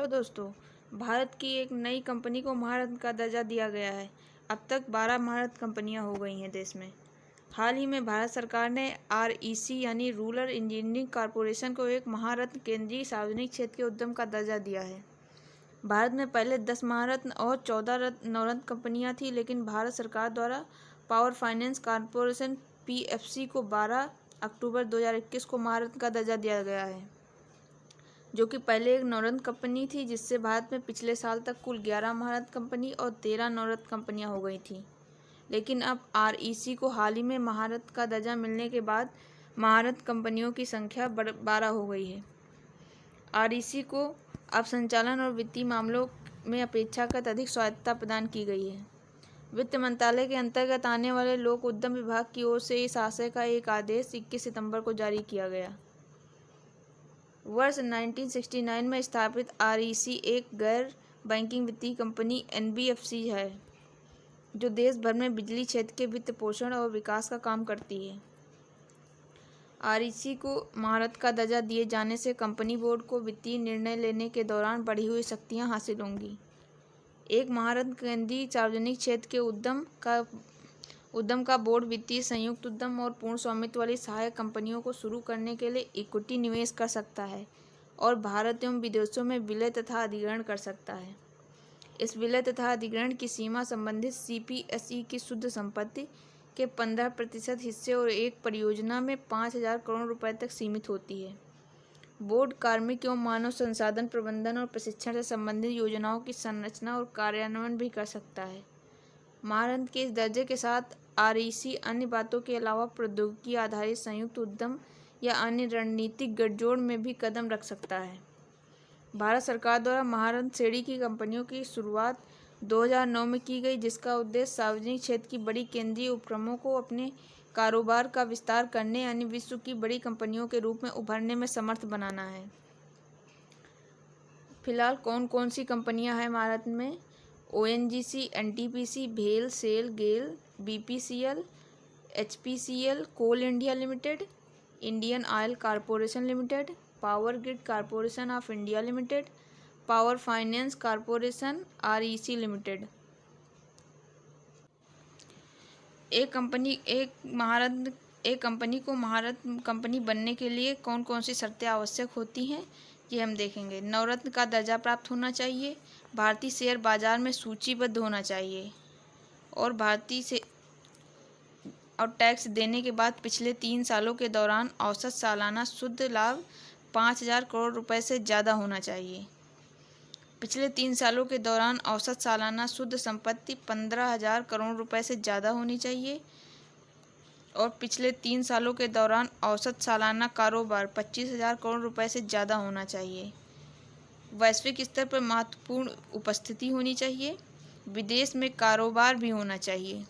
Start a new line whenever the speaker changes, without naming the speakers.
तो दोस्तों, भारत की एक नई कंपनी को महारत्न का दर्जा दिया गया है। अब तक 12 महारत्न कंपनियां हो गई हैं देश में। हाल ही में भारत सरकार ने आरईसी यानी रूरल इंजीनियरिंग कॉरपोरेशन को एक महारत्न केंद्रीय सार्वजनिक क्षेत्र के उद्यम का दर्जा दिया है। भारत में पहले 10 महारत्न और 14 नवरत्न कंपनियां थीं, लेकिन भारत सरकार द्वारा पावर फाइनेंस कॉरपोरेशन पीएफसी को 12 अक्टूबर 2021 को महारत्न का दर्जा दिया गया है, जो कि पहले एक नवरत्न कंपनी थी, जिससे भारत में पिछले साल तक कुल 11 महारत्न कंपनी और 13 नवरत्न कंपनियां हो गई थीं। लेकिन अब आरईसी को हाल ही में महारत्न का दर्जा मिलने के बाद महारत्न कंपनियों की संख्या 12 हो गई है। आरईसी को अब संचालन और वित्तीय मामलों में अपेक्षाकृत अधिक स्वायत्तता प्रदान की गई है। वित्त मंत्रालय के अंतर्गत आने वाले लोक उद्यम विभाग की ओर से इस आशय का एक आदेश 21 सितंबर को जारी किया गया। वर्ष 1969 में स्थापित आरईसी एक गैर बैंकिंग वित्तीय कंपनी एनबीएफसी है, जो देश भर में बिजली क्षेत्र के वित्त पोषण और विकास का काम करती है। आरईसी को महारत्न का दर्जा दिए जाने से कंपनी बोर्ड को वित्तीय निर्णय लेने के दौरान बढ़ी हुई शक्तियां हासिल होंगी। एक महारत्न केंद्रीय सार्वजनिक क्षेत्र के उद्यम का बोर्ड वित्तीय संयुक्त उद्यम और पूर्ण स्वामित्व वाली सहायक कंपनियों को शुरू करने के लिए इक्विटी निवेश कर सकता है और भारत एवं विदेशों में विलय तथा अधिग्रहण कर सकता है। इस विलय तथा अधिग्रहण की सीमा संबंधित सीपीएसई की शुद्ध संपत्ति के 15% हिस्से और एक परियोजना में 5,000 करोड़ रुपए तक सीमित होती है। बोर्ड कार्मिक एवं मानव संसाधन प्रबंधन और प्रशिक्षण से संबंधित योजनाओं की संरचना और कार्यान्वयन भी कर सकता है। महारत्न के इस दर्जे के साथ आरईसी अन्य बातों के अलावा प्रौद्योगिकी आधारित संयुक्त उद्यम या अन्य रणनीतिक गठजोड़ में भी कदम रख सकता है। भारत सरकार द्वारा महारत्न श्रेणी की कंपनियों की शुरुआत 2009 में की गई, जिसका उद्देश्य सार्वजनिक क्षेत्र की बड़ी केंद्रीय उपक्रमों को अपने कारोबार का विस्तार करने यानी विश्व की बड़ी कंपनियों के रूप में उभरने में समर्थ बनाना है। फिलहाल कौन कौन सी कंपनियां हैं महारत्न में? ओएनजीसी, एनटीपीसी, भेल, सेल, गेल, बीपीसीएल, एचपीसीएल, कोल इंडिया लिमिटेड, इंडियन ऑयल कॉरपोरेशन लिमिटेड, पावर ग्रिड कॉरपोरेशन ऑफ इंडिया लिमिटेड, पावर फाइनेंस कॉरपोरेशन, आरईसी लिमिटेड। एक कंपनी को महारत्न कंपनी बनने के लिए कौन कौन सी शर्तें आवश्यक होती हैं, ये हम देखेंगे। नवरत्न का दर्जा प्राप्त होना चाहिए, भारतीय शेयर बाजार में सूचीबद्ध होना चाहिए और टैक्स देने के बाद पिछले 3 सालों के दौरान औसत सालाना शुद्ध लाभ 5,000 करोड़ रुपए से ज़्यादा होना चाहिए। पिछले 3 सालों के दौरान औसत सालाना शुद्ध संपत्ति 15,000 करोड़ रुपए से ज़्यादा होनी चाहिए और पिछले 3 सालों के दौरान औसत सालाना कारोबार 25,000 करोड़ रुपए से ज़्यादा होना चाहिए। वैश्विक स्तर पर महत्वपूर्ण उपस्थिति होनी चाहिए। विदेश में कारोबार भी होना चाहिए।